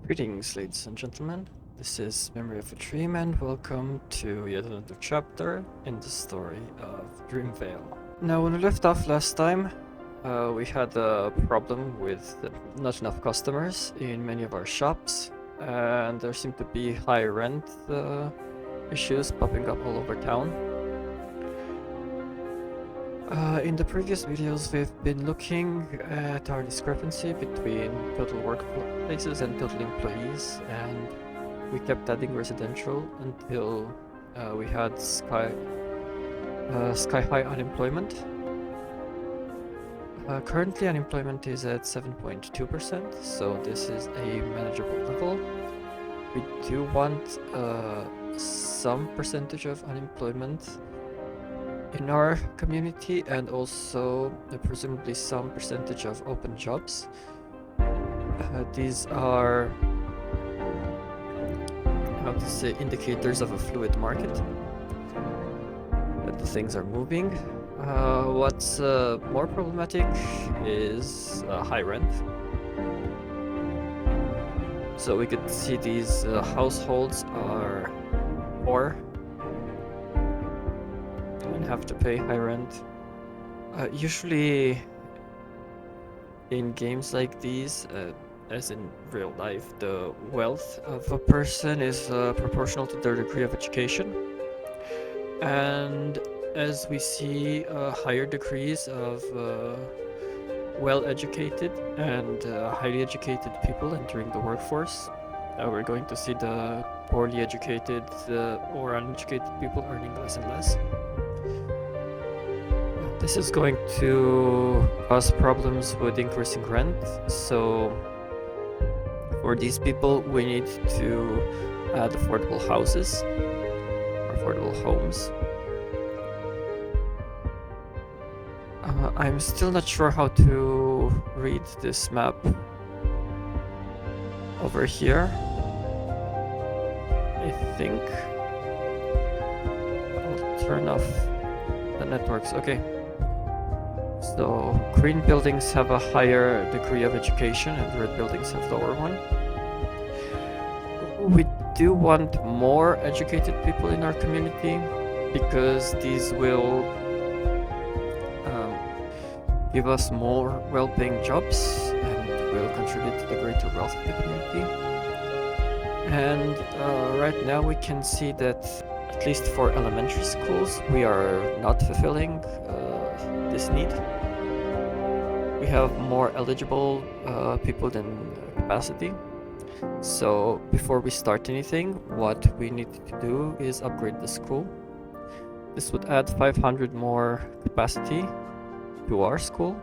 Greetings, ladies and gentlemen. This is Memory of a Dream, and welcome to yet another chapter in the story of Dreamveil. Now, when we left off last time, we had a problem with not enough customers in many of our shops, and there seemed to be high rent issues popping up all over town. In the previous videos, we've been looking at our discrepancy between total workplaces and total employees, and we kept adding residential until we had sky high unemployment. Currently, unemployment is at 7.2%, so this is a manageable level. We do want some percentage of unemployment in our community, and also presumably some percentage of open jobs. These are, how to say, indicators of a fluid market, that the things are moving. What's more problematic is high rent. So we could see these households are poor and have to pay high rent. Usually in games like these, as in real life, the wealth of a person is proportional to their degree of education. And as we see higher degrees of well-educated and highly educated people entering the workforce, we're going to see the poorly educated or uneducated people earning less and less. This is going to cause problems with increasing rent, so for these people we need to add affordable houses, or affordable homes. I'm still not sure how to read this map over here. I think I'll turn off the networks. Okay. So green buildings have a higher degree of education and red buildings have lower one. We do want more educated people in our community because these will give us more well-paying jobs and will contribute to the greater wealth of the community. And right now we can see that, at least for elementary schools, we are not fulfilling this need. We have more eligible people than capacity. So before we start anything, what we need to do is upgrade the school. This would add 500 more capacity to our school.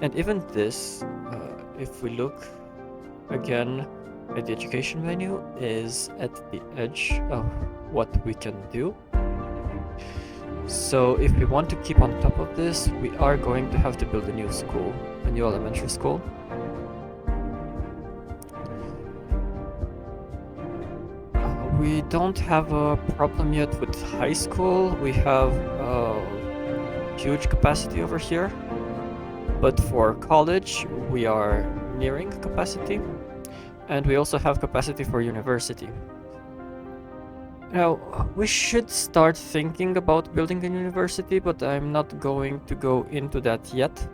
And even this, if we look again at the education menu, is at the edge of what we can do. So if we want to keep on top of this, we are going to have to build a new school, a new elementary school. We don't have a problem yet with high school. We have huge capacity over here, but for college we are nearing capacity, and we also have capacity for university. Now, we should start thinking about building a university, but I'm not going to go into that yet.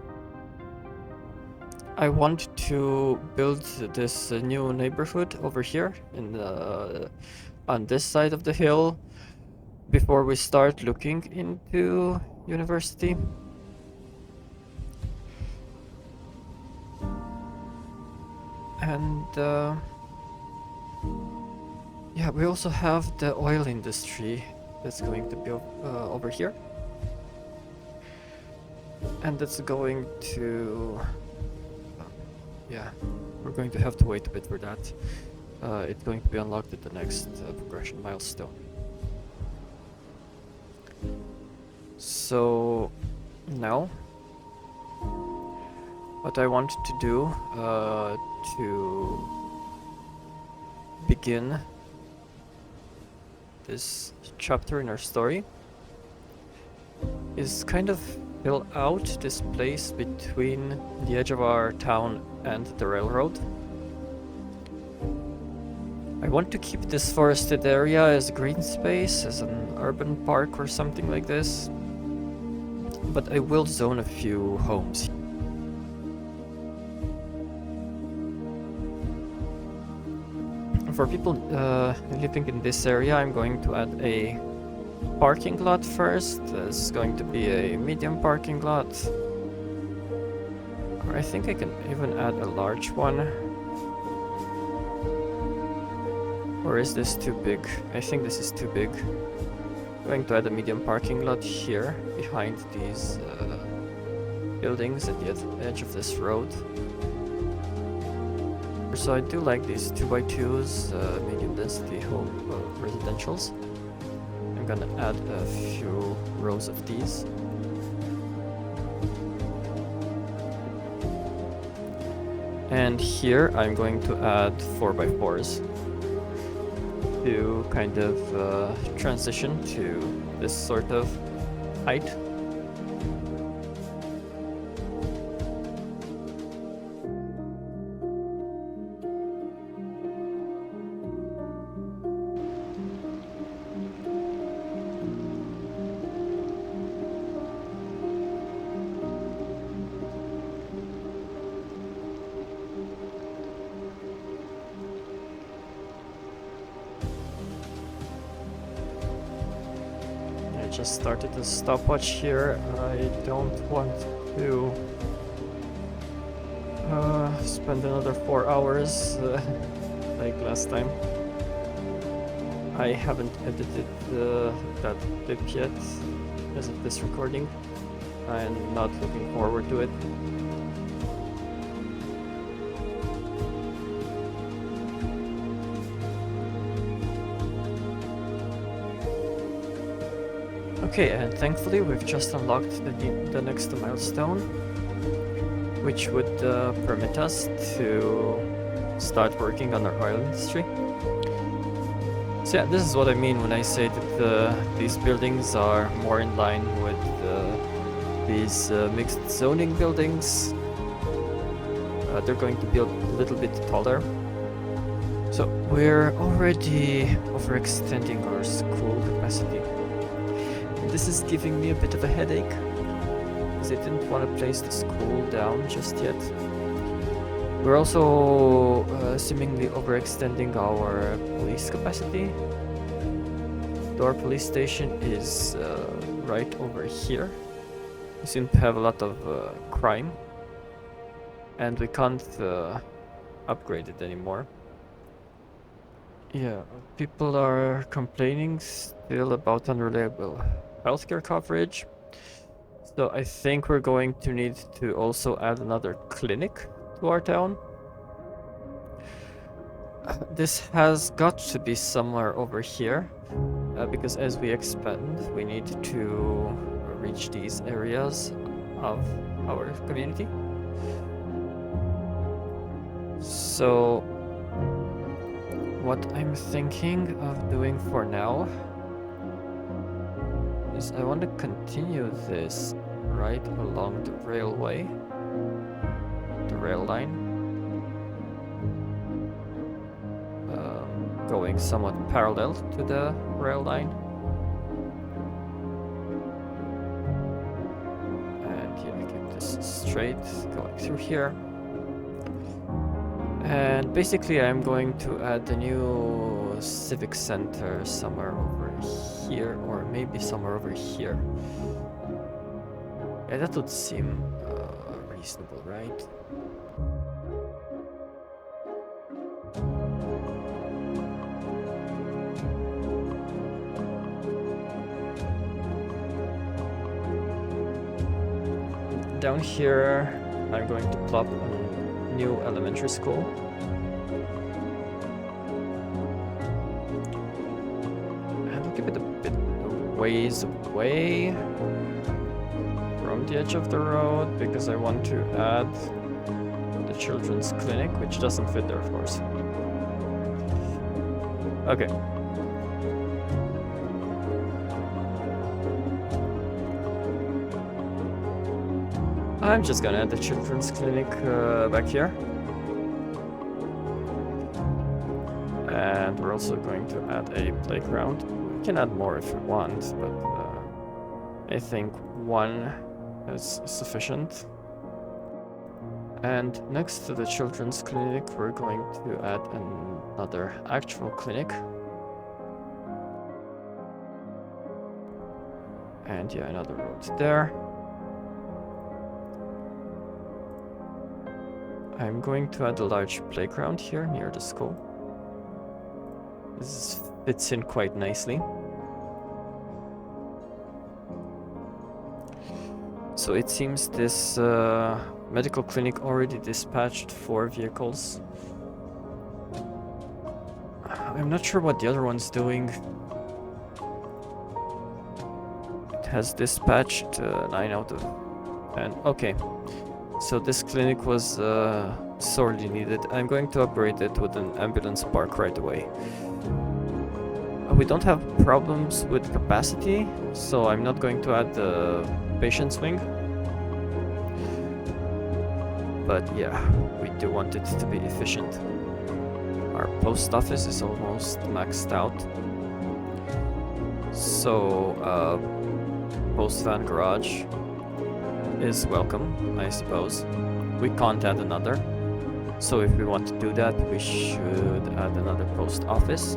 I want to build this new neighborhood over here on this side of the hill before we start looking into university. And yeah, we also have the oil industry that's going to be over here. And that's going to... yeah, we're going to have to wait a bit for that. It's going to be unlocked at the next progression milestone. So now, what I want to do to begin this chapter in our story is kind of fill out this place between the edge of our town and the railroad. I want to keep this forested area as green space, as an urban park or something like this. But I will zone a few homes. For people living in this area, I'm going to add a parking lot first. This is going to be a medium parking lot. Or I think I can even add a large one. Or is this too big? I think this is too big. I'm going to add a medium parking lot here, behind these buildings at the edge of this road. So I do like these 2x2s, medium density home residentials. I'm gonna add a few rows of these. And here I'm going to add 4x4s to kind of transition to this sort of height. Just started a stopwatch here. I don't want to spend another 4 hours like last time. I haven't edited that clip yet as of this recording. I'm not looking forward to it. Okay, and thankfully we've just unlocked the next milestone, which would permit us to start working on our oil industry. So yeah, this is what I mean when I say that these buildings are more in line with these mixed zoning buildings. They're going to be a little bit taller. So we're already overextending our school capacity. This is giving me a bit of a headache, because I didn't want to place the school down just yet. We're also seemingly overextending our police capacity. Our police station is right over here. We seem to have a lot of crime, and we can't upgrade it anymore. Yeah, people are complaining still about unreliable healthcare coverage. So I think we're going to need to also add another clinic to our town. This has got to be somewhere over here, because as we expand, we need to reach these areas of our community. So what I'm thinking of doing for now is I want to continue this right along the railway, the rail line, going somewhat parallel to the rail line. And yeah, keep this straight going through here. And basically I'm going to add a new civic center somewhere over here, or maybe somewhere over here. Yeah, that would seem reasonable, right? Down here I'm going to plop a new elementary school. And I'll keep it a bit ways away from the edge of the road, because I want to add the children's clinic, which doesn't fit there, of course. Okay. I'm just gonna add the children's clinic back here. And we're also going to add a playground. We can add more if we want, but I think one is sufficient. And next to the children's clinic, we're going to add another actual clinic. And yeah, another road there. I'm going to add a large playground here near the school. This fits in quite nicely. So it seems this medical clinic already dispatched 4 vehicles. I'm not sure what the other one's doing. It has dispatched 9 out of 10. Okay. So this clinic was sorely needed. I'm going to upgrade it with an ambulance park right away. We don't have problems with capacity, so I'm not going to add the patient's wing. But yeah, we do want it to be efficient. Our post office is almost maxed out. So, post van garage is welcome, I suppose. We can't add another. So if we want to do that, we should add another post office.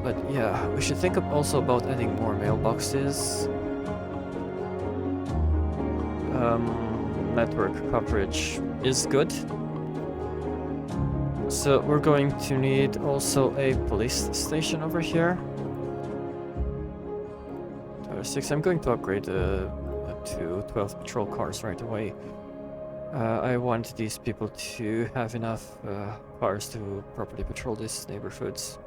But yeah, we should think also about adding more mailboxes. Network coverage is good. So we're going to need also a police station over here. 6. I'm going to upgrade to 12 patrol cars right away. I want these people to have enough cars to properly patrol these neighborhoods.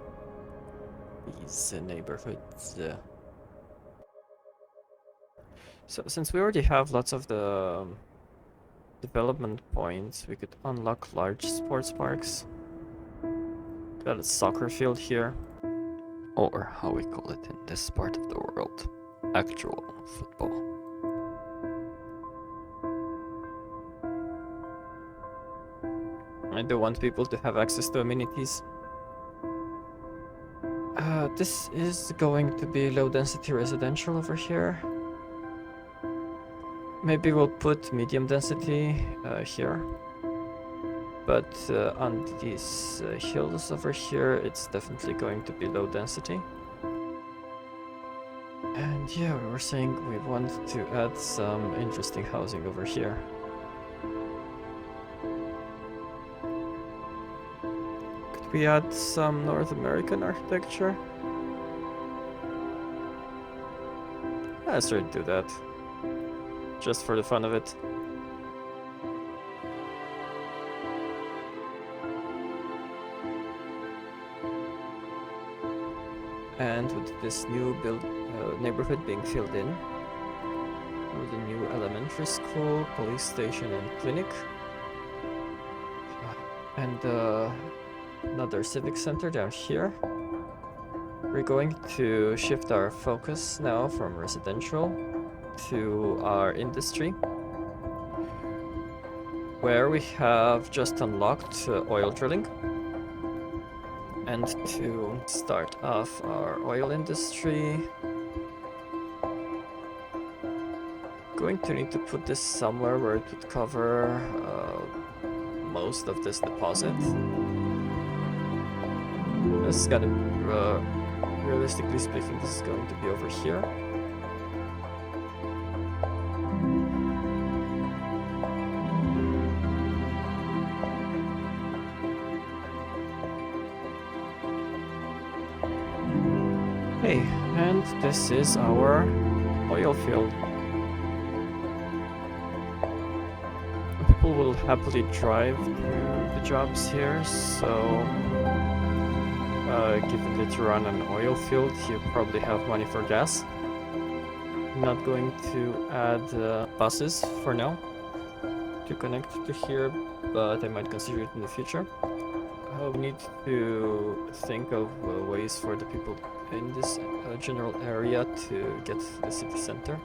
So since we already have lots of the development points, we could unlock large sports parks. Got a soccer field here. Or how we call it in this part of the world, actual football. I do want people to have access to amenities. This is going to be low density residential over here. Maybe we'll put medium density here. But on these hills over here, it's definitely going to be low density. And yeah, we were saying we want to add some interesting housing over here. Could we add some North American architecture? Let's try to do that. Just for the fun of it. And with this new neighborhood being filled in, with a new elementary school, police station and clinic, and another civic center down here, we're going to shift our focus now from residential to our industry, where we have just unlocked oil drilling. And to start off our oil industry, going to need to put this somewhere where it would cover most of this deposit. This is gonna, realistically speaking, this is going to be over here. Hey, and this is our oil field. People will happily drive to the jobs here, so given that you run an oil field, you probably have money for gas. I'm not going to add buses for now to connect to here, but I might consider it in the future. We need to think of ways for the people in this general area to get to the city center.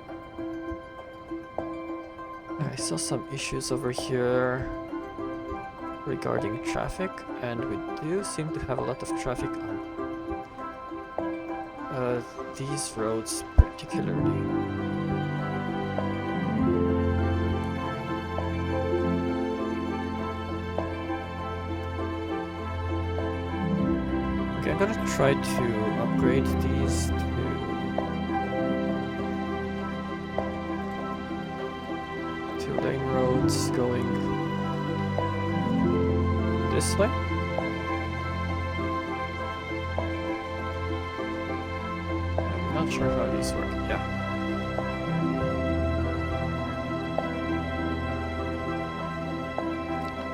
I saw some issues over here. regarding traffic, and we do seem to have a lot of traffic on these roads particularly. Okay, I'm gonna try to upgrade these to two-lane roads going this way. I'm not sure how these work. Yeah.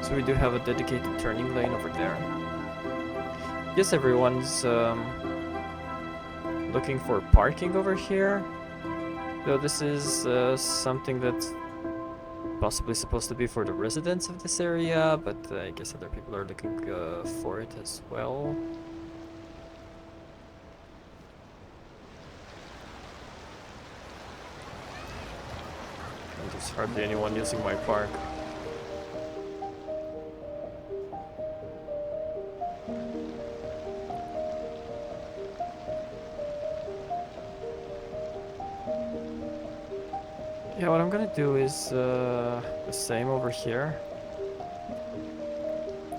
So we do have a dedicated turning lane over there. Yes, everyone's looking for parking over here. Though this is something that's possibly supposed to be for the residents of this area, but I guess other people are looking for it as well. And there's hardly anyone using my park. Yeah, what I'm gonna do is the same over here.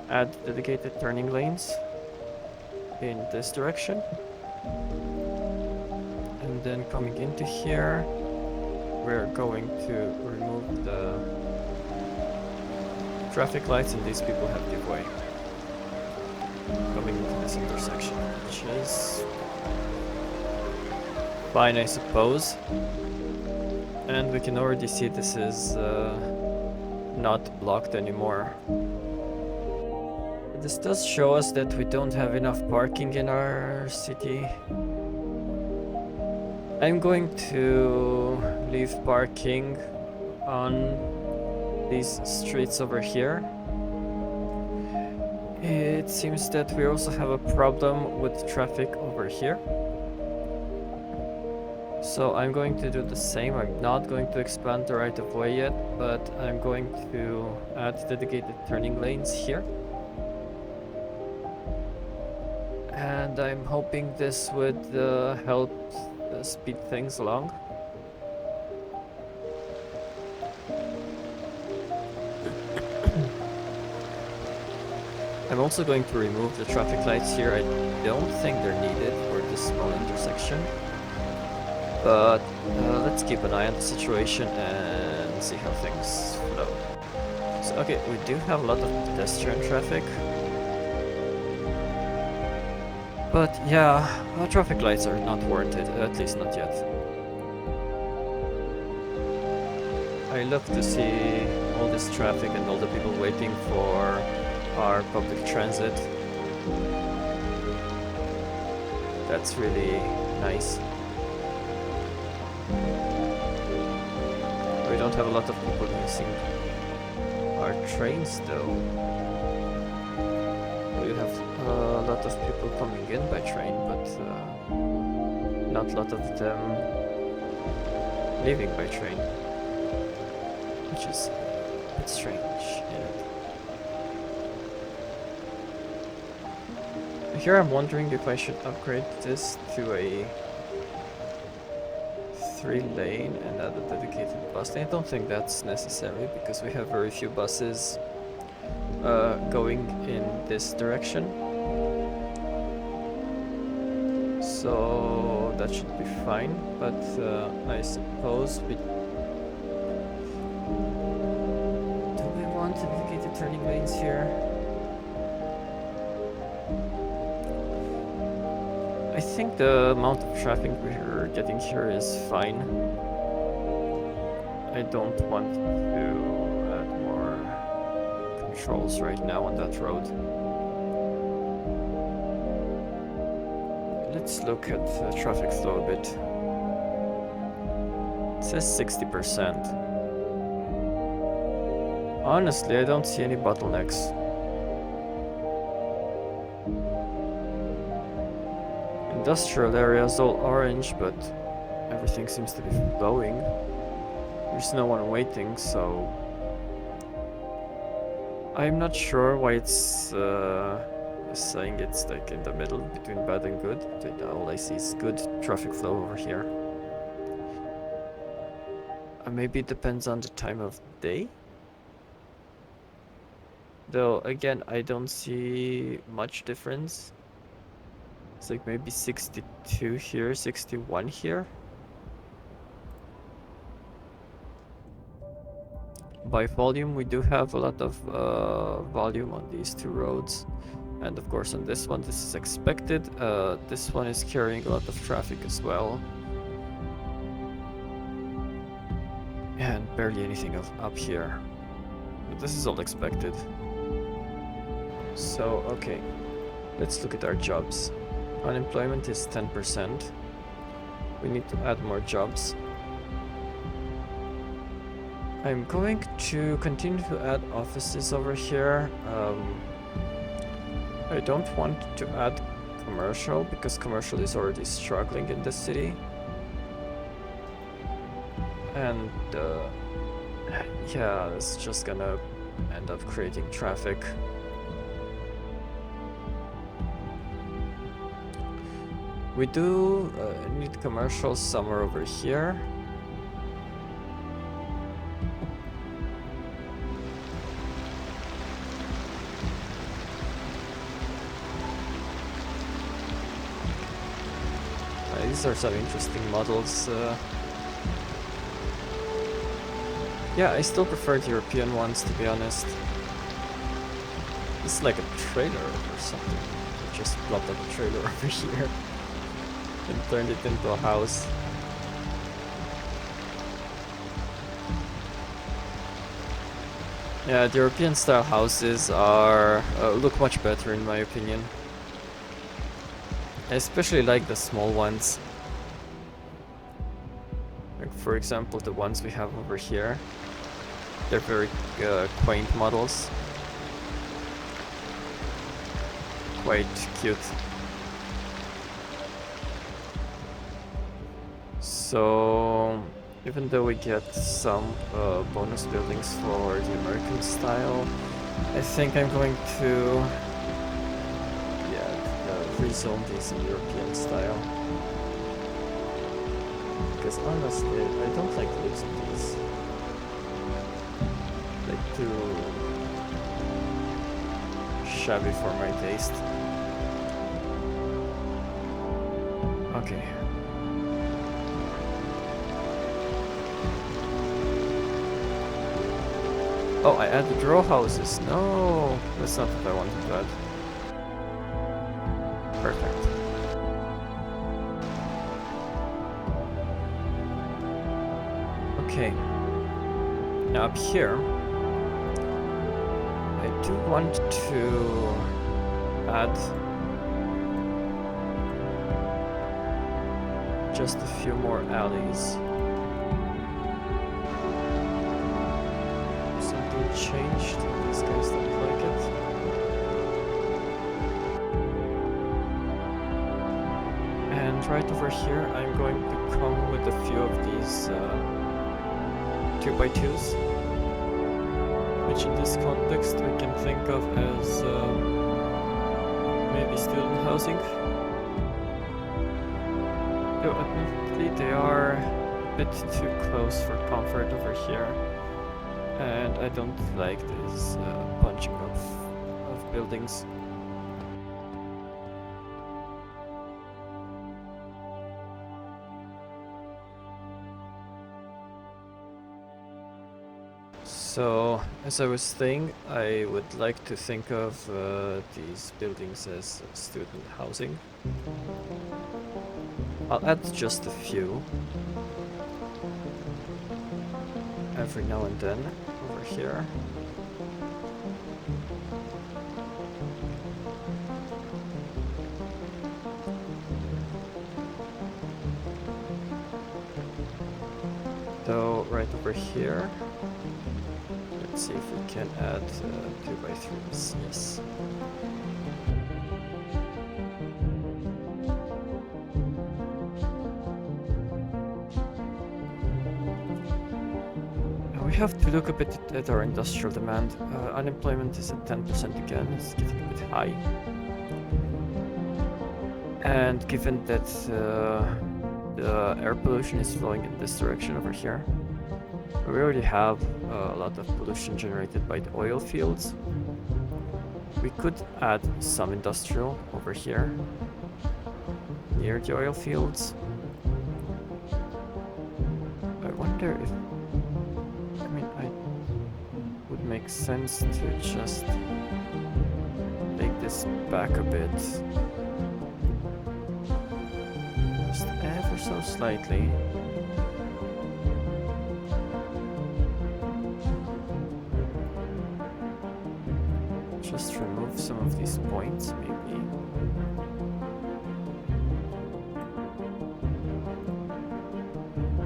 Add dedicated turning lanes in this direction. And then coming into here, we're going to remove the traffic lights, and these people have give way. Coming into this intersection, which is fine, I suppose. And we can already see this is not blocked anymore. This does show us that we don't have enough parking in our city. I'm going to leave parking on these streets over here. It seems that we also have a problem with traffic over here. So I'm going to do the same. I'm not going to expand the right of way yet, but I'm going to add dedicated turning lanes here. And I'm hoping this would help speed things along. I'm also going to remove the traffic lights here. I don't think they're needed for this small intersection. But let's keep an eye on the situation and see how things flow. So, okay, we do have a lot of pedestrian traffic. But yeah, traffic lights are not warranted, at least not yet. I love to see all this traffic and all the people waiting for our public transit. That's really nice. We don't have a lot of people using our trains though. We have a lot of people coming in by train, but not a lot of them leaving by train, which is a bit strange. Here I'm wondering if I should upgrade this to a 3-lane and add a dedicated bus lane. I don't think that's necessary because we have very few buses going in this direction. So that should be fine, but I suppose we... Do we want dedicated turning lanes here? I think the amount of traffic we're getting here is fine. I don't want to add more controls right now on that road. Let's look at the traffic flow a bit. It says 60%. Honestly, I don't see any bottlenecks. Industrial area is all orange, but everything seems to be flowing. There's no one waiting, so I'm not sure why it's saying it's like in the middle between bad and good. All I see is good traffic flow over here. Maybe it depends on the time of day. Though again, I don't see much difference. It's like maybe 62 here, 61 here. By volume, we do have a lot of volume on these two roads. And of course on this one, this is expected. This one is carrying a lot of traffic as well. And barely anything up here. But this is all expected. So, okay. Let's look at our jobs. Unemployment is 10%. We need to add more jobs. I'm going to continue to add offices over here. I don't want to add commercial because commercial is already struggling in the city. And yeah, it's just gonna end up creating traffic. We do need commercial somewhere over here. These are some interesting models. Yeah, I still prefer the European ones, to be honest. It's like a trailer or something. I just plopped up a trailer over here and turned it into a house. Yeah, the European style houses are look much better in my opinion. I especially like the small ones. Like for example, the ones we have over here. They're very quaint models. Quite cute. So, even though we get some bonus buildings for the American style, I think I'm going to rezone these in European style. Because honestly, I don't like the looks of these. Like too shabby for my taste. Okay. Oh, I added row houses. No, that's not what I wanted to add. Perfect. Okay. Now up here, I do want to add just a few more alleys. Something changed. These guys don't like it. And right over here, I'm going to come with a few of these 2x2s, which in this context we can think of as maybe student housing. Though admittedly they are a bit too close for comfort over here, and I don't like this bunching of buildings. So, as I was saying, I would like to think of these buildings as student housing. I'll add just a few every now and then over here. So, right over here. Let's see if we can add 2x3s, yes. And we We have to look a bit at our industrial demand. Unemployment is at 10% again, it's getting a bit high. And given that the air pollution is flowing in this direction over here, we already have a lot of pollution generated by the oil fields. We could add some industrial over here, near the oil fields. I wonder if, I mean, it would make sense to just take this back a bit. Just ever so slightly. Just remove some of these points, maybe.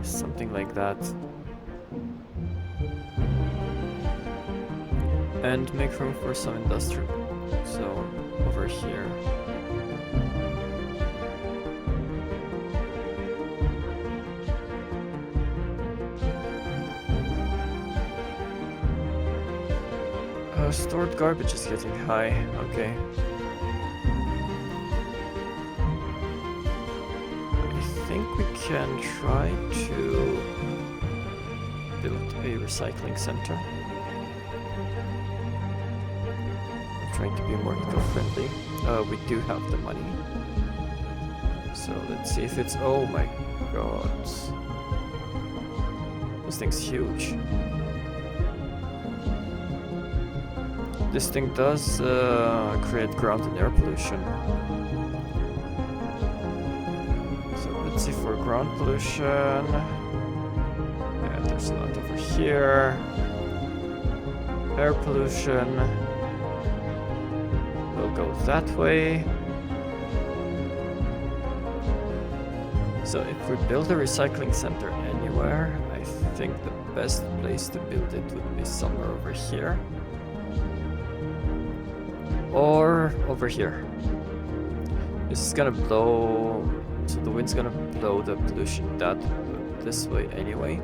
Something like that. And make room for some industrial. So, over here. Stored garbage is getting high, okay. I think we can try to build a recycling center. I'm trying to be more eco-friendly. We do have the money. So let's see if it's... Oh my god. This thing's huge. This thing does create ground and air pollution. So let's see for ground pollution. And there's a lot over here. Air pollution. We'll go that way. So if we build a recycling center anywhere, I think the best place to build it would be somewhere over here. Or over here. This is gonna blow, so the wind's gonna blow the pollution this way anyway.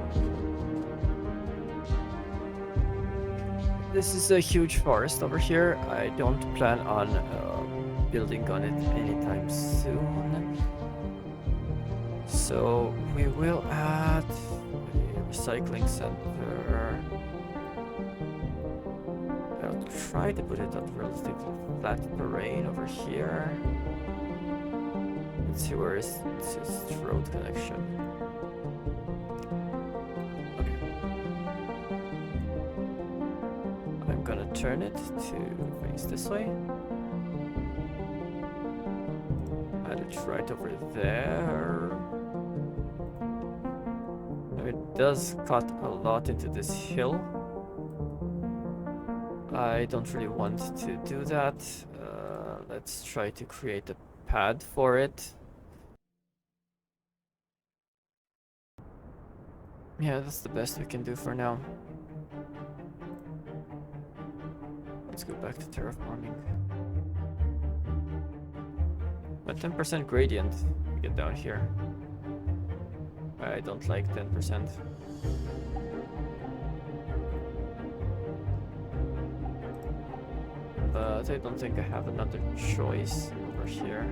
This is a huge forest over here. I don't plan on building on it anytime soon. So we will add a recycling center. I'll try to put it on relatively flat terrain over here. Let's see where is this road connection. Okay. I'm gonna turn it to face this way. Add it right over there. It does cut a lot into this hill. I don't really want to do that. Let's try to create a pad for it. Yeah, that's the best we can do for now. Let's go back to terraforming. A 10% gradient we get down here. I don't like 10%. But I don't think I have another choice over here.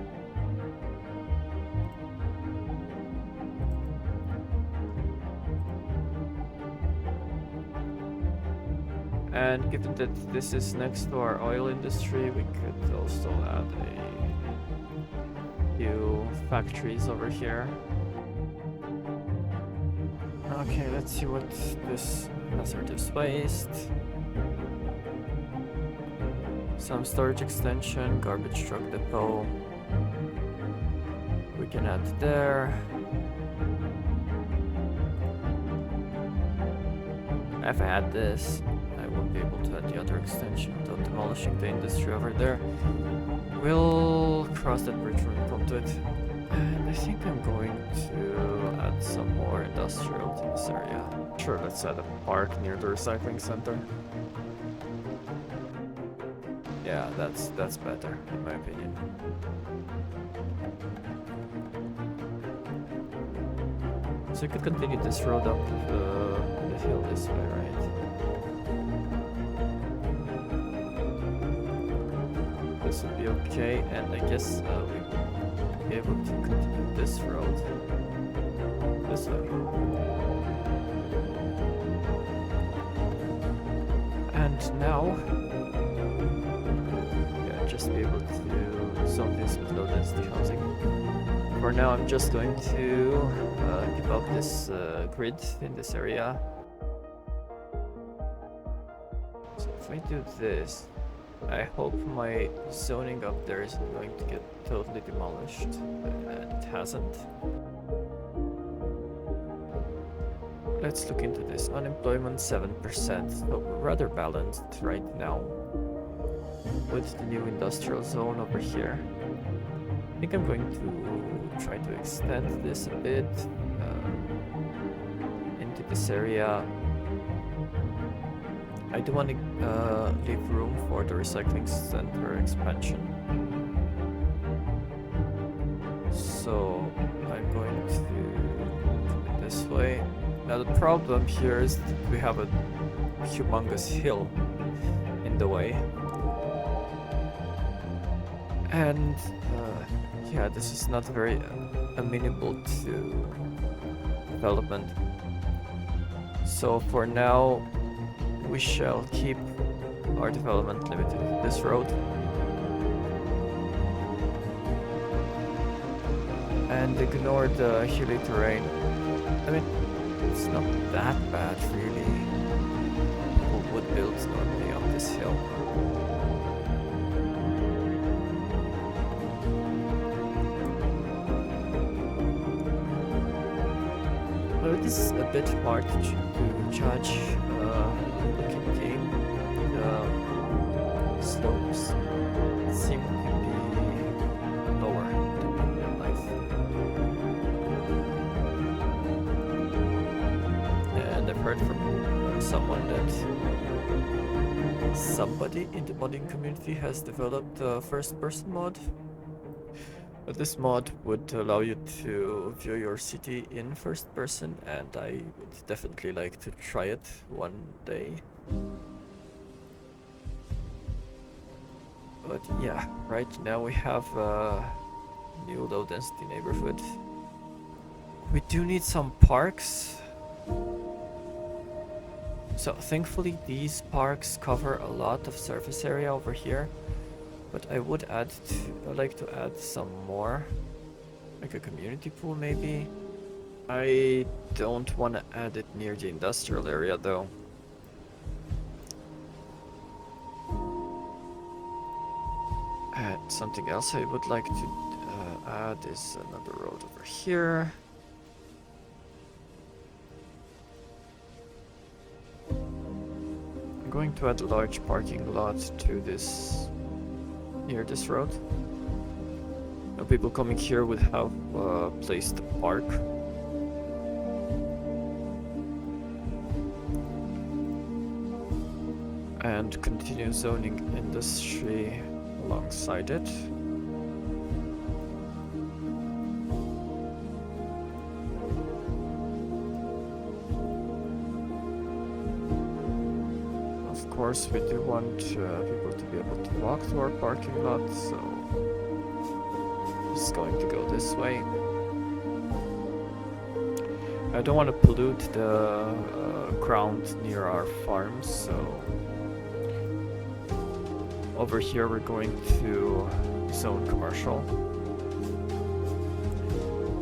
And given that this is next to our oil industry, we could also add a few factories over here. Okay, let's see what this hazardous waste. Some storage extension, garbage truck depot. We can add there. If I had this, I won't be able to add the other extension without demolishing the industry over there. We'll cross that bridge when we come to it. And I think I'm going to add some more industrial to this area. Sure, let's add a park near the recycling center. Yeah, that's better, in my opinion. So we could continue this road up the hill this way, right? This would be okay, and I guess we'll be able to continue this road this way. And now, yeah, just be able to zone this with low density housing. For now, I'm just going to keep up this grid in this area. So if I do this, I hope my zoning up there isn't going to get totally demolished. It hasn't. Let's look into this. Unemployment 7%, so rather balanced right now with the new industrial zone over here. I think I'm going to try to extend this a bit into this area. I do want to leave room for the recycling center expansion. So I'm going to come in this way. Now the problem here is that we have a humongous hill in the way. And yeah, this is not very amenable to development. So for now, we shall keep our development limited to this road. And ignore the hilly terrain. I mean, it's not that bad really. People would build normally on this hill. But it is a bit hard to judge looking at the game. The slopes seem to be lower than in real life. And I've heard from someone that somebody in the modding community has developed a first-person mod. But this mod would allow you to view your city in first person, and I would definitely like to try it one day. But yeah, right now we have a new low density neighborhood. We do need some parks. So thankfully these parks cover a lot of surface area over here. But I would I'd like to add some more, like a community pool maybe. I don't want to add it near the industrial area though. And something else I would like to add is another road over here. I'm going to add a large parking lot to this near this road. Now people coming here would have a place to park. And continue zoning industry alongside it. Of course, we do want people to be able to walk to our parking lot, so it's going to go this way. I don't want to pollute the ground near our farms, so over here we're going to zone commercial.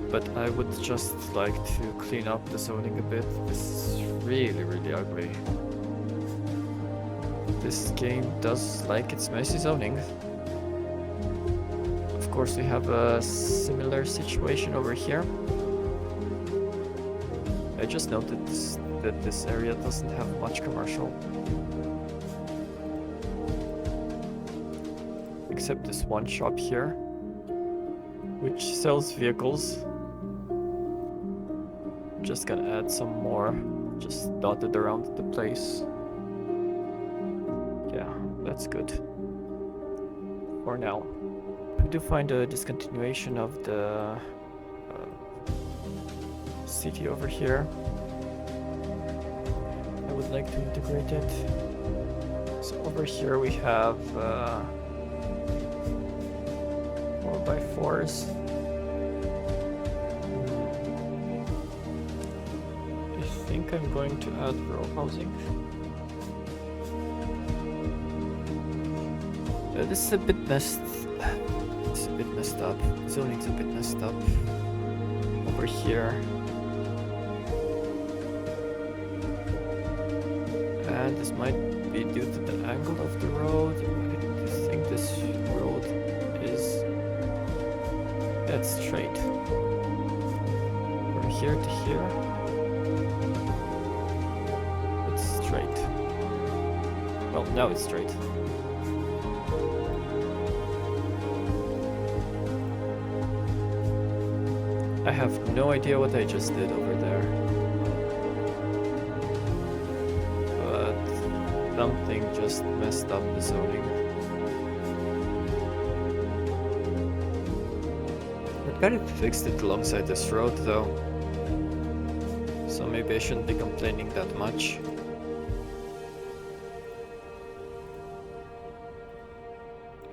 But I would just like to clean up the zoning a bit. This is really, really ugly. This game does like its messy zoning. Of course, we have a similar situation over here. I just noted that this area doesn't have much commercial. Except this one shop here, which sells vehicles. I'm just gonna add some more, just dotted around the place. Yeah, that's good for now. We do find a discontinuation of the city over here. I would like to integrate it. So over here we have 4x4s. I think I'm going to add row housing. This is a bit messed. It's a bit messed up. Zoning's a bit messed up over here. And this might be due to the angle of the road. I think this road is dead straight. From here to here, it's straight. Well, now it's straight. I have no idea what I just did over there. Something just messed up the zoning. I kind of fixed it alongside this road though, so maybe I shouldn't be complaining that much.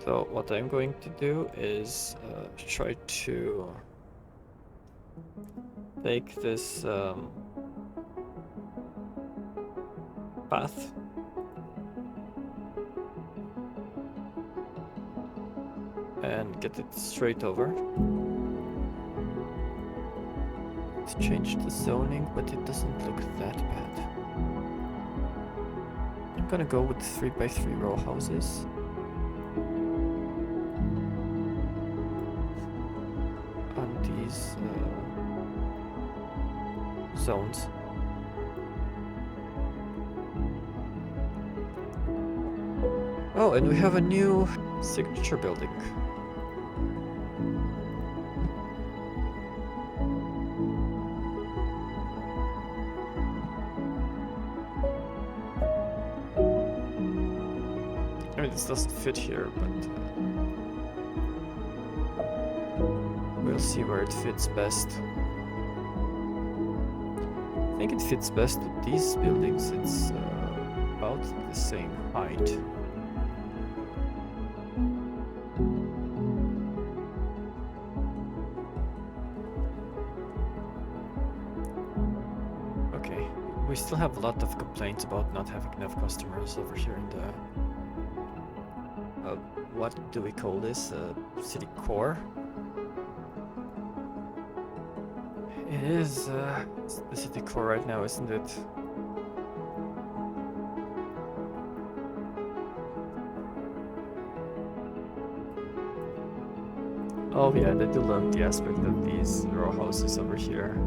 So what I'm going to do is try to take this path and get it straight over. Let's change the zoning, but it doesn't look that bad. I'm gonna go with 3x3 row houses. On these zones. Oh, and we have a new signature building. I mean, this doesn't fit here, but we'll see where it fits best. I think it fits best with these buildings. It's about the same height. Okay, we still have a lot of complaints about not having enough customers over here in the what do we call this? City core? It is the city core right now, isn't it? Oh yeah, they do love the aspect of these row houses over here.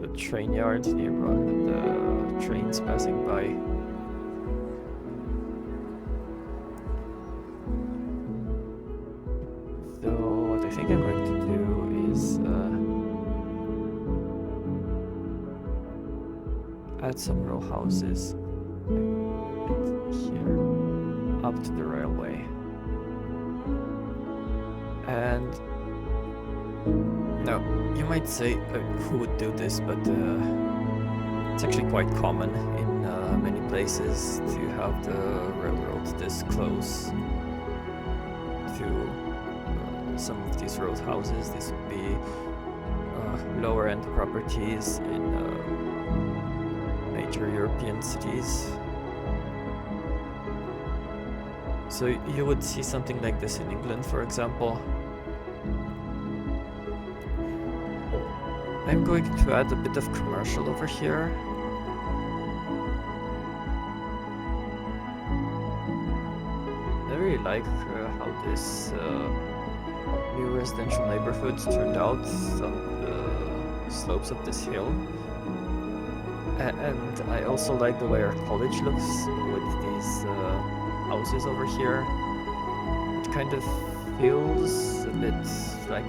The train yard nearby, the trains passing by. So what I think I'm going to do is add some row houses here up to the railway. And now you might say who would do this, but it's actually quite common in many places to have the railroad this close to some of these road houses. This would be lower end properties in major European cities. So you would see something like this in England, for example. I'm going to add a bit of commercial over here. I really like how this new residential neighborhood turned out on the slopes of this hill. And I also like the way our college looks with these houses over here. It kind of feels a bit like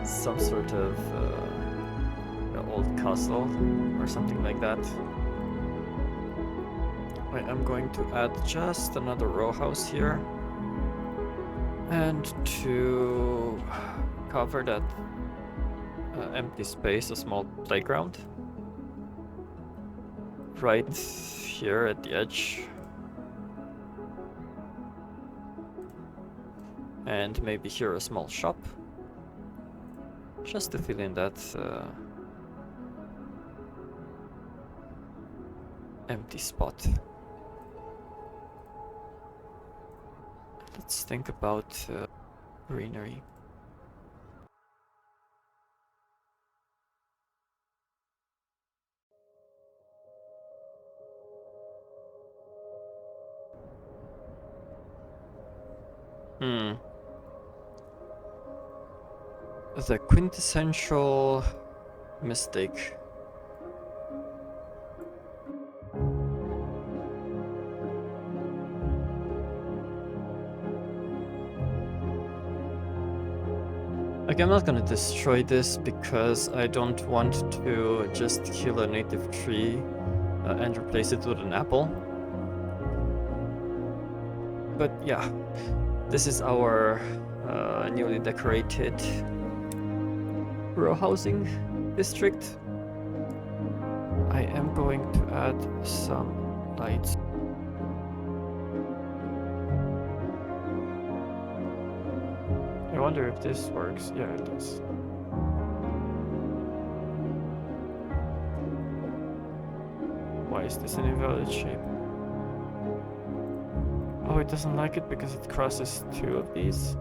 some sort of old castle or something like that. I'm going to add just another row house here. And to cover that empty space, a small playground right here at the edge. And maybe here a small shop, just to fill in that empty spot. Let's think about greenery. The quintessential mistake. Like, I'm not gonna destroy this because I don't want to just kill a native tree and replace it with an apple. But yeah, this is our newly decorated row housing district. I am going to add some lights. I wonder if this works. Yeah, it does. Why is this an invalid shape? Oh, it doesn't like it because it crosses two of these.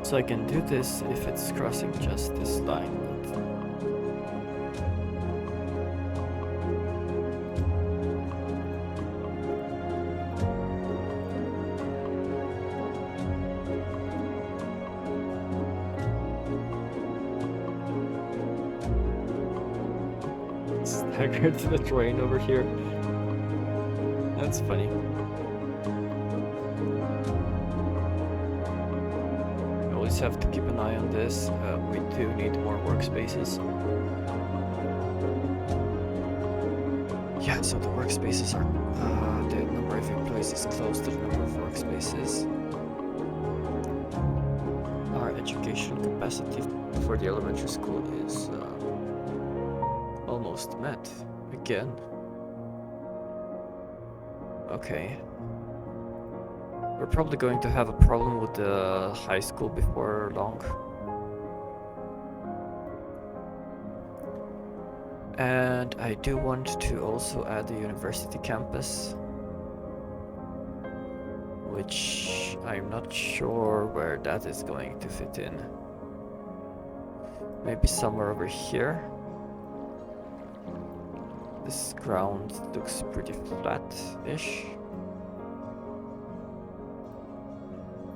So I can do this if it's crossing just this line. Staggered to the terrain over here. That's funny. Have to keep an eye on this. We do need more workspaces. Yeah, so the workspaces are the number of employees is close to the number of workspaces. Our education capacity for the elementary school is almost met again. Okay. We're probably going to have a problem with the high school before long. And I do want to also add the university campus, which I'm not sure where that is going to fit in. Maybe somewhere over here. This ground looks pretty flat-ish.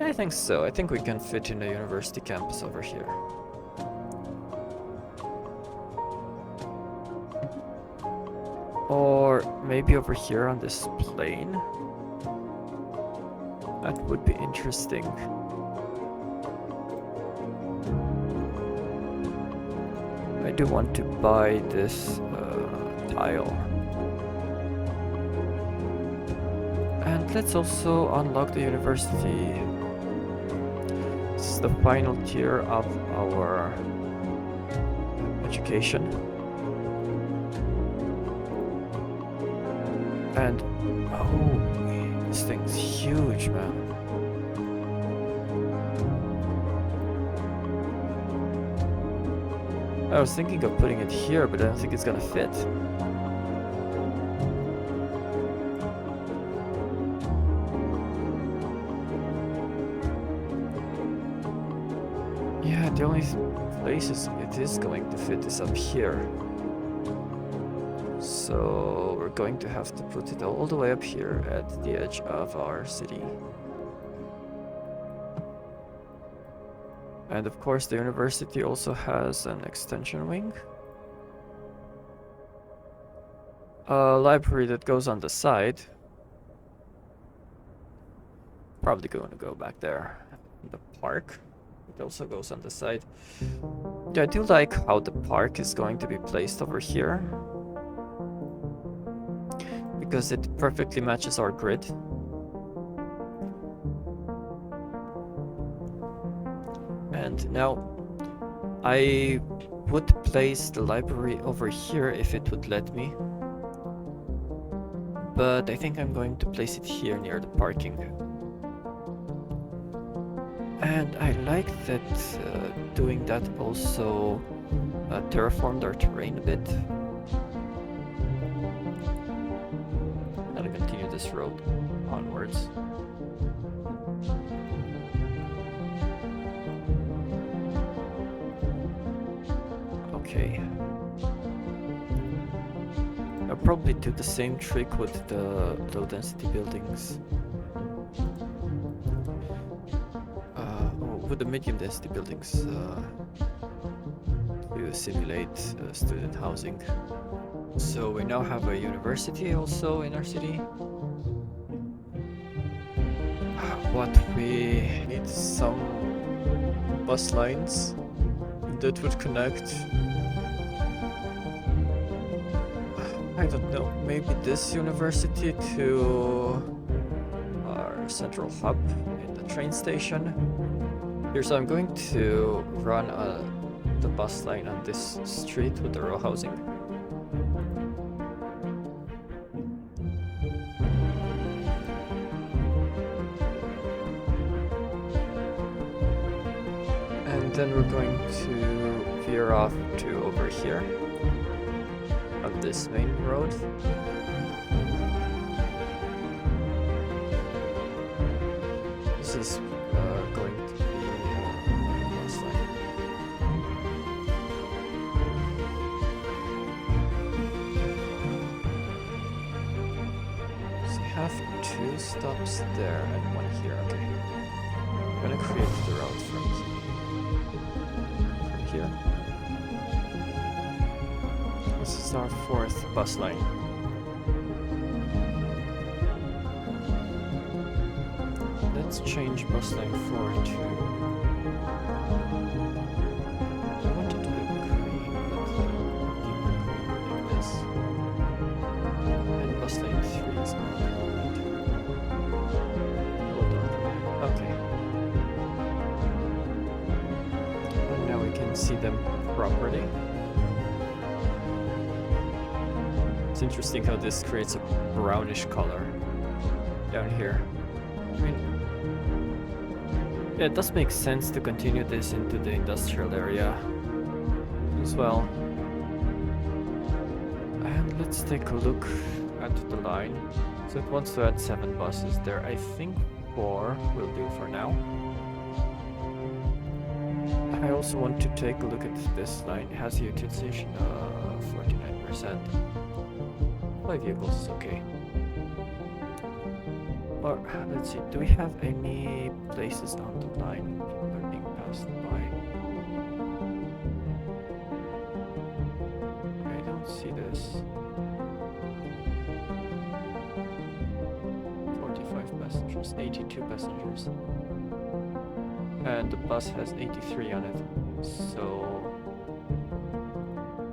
I think so. I think we can fit in a university campus over here. Or maybe over here on this plane. That would be interesting. I do want to buy this tile. And let's also unlock the university. This is the final tier of our education. And oh, this thing's huge, man. I was thinking of putting it here, but I don't think it's gonna fit. Yeah, the only places it is going to fit is up here. So we're going to have to put it all the way up here at the edge of our city. And of course the university also has an extension wing. A library that goes on the side. Probably going to go back there. The park. It also goes on the side. Yeah, I do like how the park is going to be placed over here. because it perfectly matches our grid. And now I would place the library over here if it would let me. But I think I'm going to place it here near the parking. And I like that doing that also terraformed our terrain a bit. I'm gonna continue this road onwards. Okay. I'll probably do the same trick with the low density buildings. With the medium density buildings to simulate student housing. So we now have a university also in our city. What we need some bus lines that would connect. I don't know, maybe this university to our central hub in the train station. Here, so I'm going to run the bus line on this street with the row housing. And then we're going to veer off to over here on this main road. This is going to be bus line. So you have 2 stops there and 1 here. Okay. I'm gonna create the route from here. This is our 4th bus line. Let's change bus line 4 to... I wanted to be green, but like this. And bus line 3 is going to be hold on. Okay. And now we can see them properly. It's interesting how this creates a brownish color down here. I mean, yeah, it does make sense to continue this into the industrial area as well. And let's take a look at the line. So it wants to add 7 buses there. I think 4 will do for now. I also want to take a look at this line. It has a utilization of 49%. 5 vehicles is okay. Or, let's see, do we have any places on the line people are being passed by? I don't see this. 45 passengers, 82 passengers. And the bus has 83 on it. So,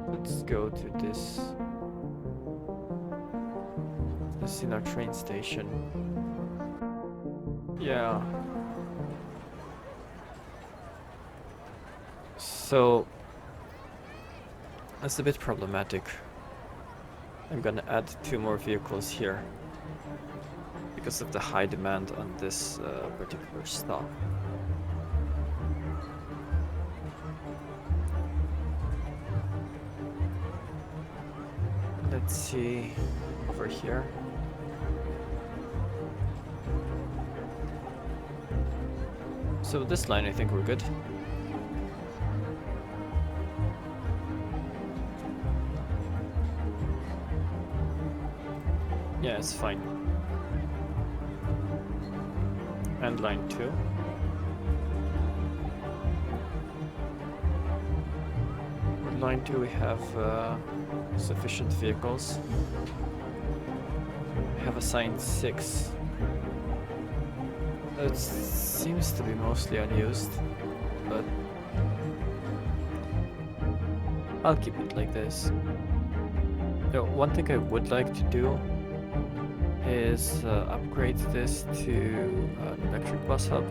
let's go to this. This is in our train station. Yeah. So that's a bit problematic. I'm gonna add 2 more vehicles here because of the high demand on this particular stop. Let's see over here. So this line, I think we're good. Yeah, it's fine. And line 2. With line 2 we have sufficient vehicles. We have assigned 6. It seems to be mostly unused, but I'll keep it like this. One thing I would like to do is upgrade this to an electric bus hub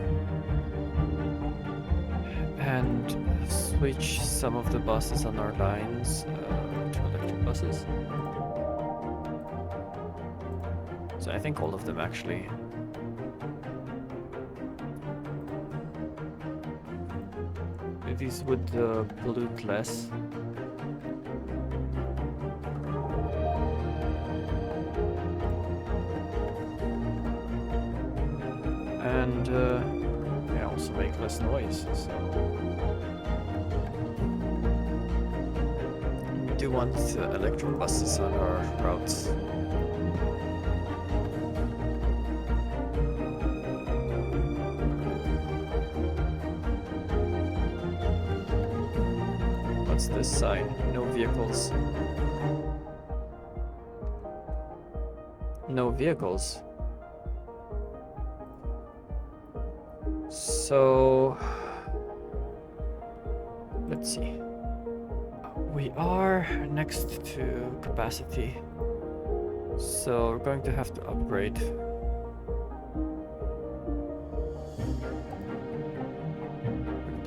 and switch some of the buses on our lines to electric buses. So I think all of them actually. These would pollute less. And yeah, also make less noise, so we do want electric buses on our routes. What's this sign? No vehicles. No vehicles. So let's see. We are next to capacity, so we're going to have to upgrade.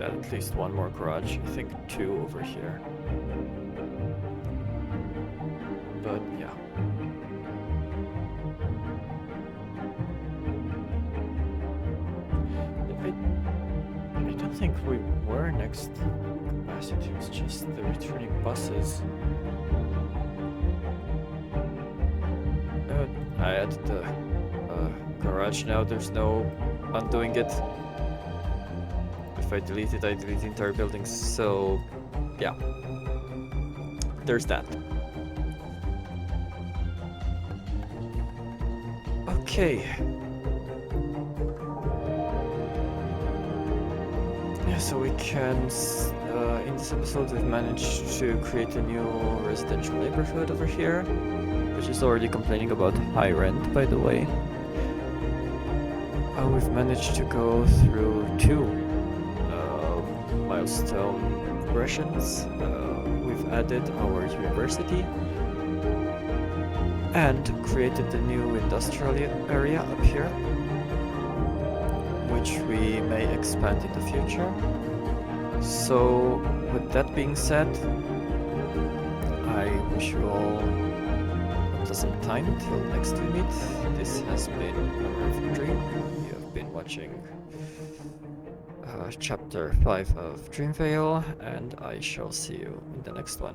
At least one more garage. I think 2 over here. But yeah. I don't think we were next capacity, it's just the returning buses. I added the garage now, there's no undoing it. If I delete it, I delete the entire building, so yeah. There's that. Okay. Yeah, so we can, in this episode we've managed to create a new residential neighborhood over here, which is already complaining about high rent, by the way. We've managed to go through 2 milestone progressions. We've added our university and created the new industrial area up here, which we may expand in the future. So with that being said, I wish you all a pleasant time till next we meet. This has been a Dream. You have been watching chapter 5 of Dreamveil, and I shall see you in the next one.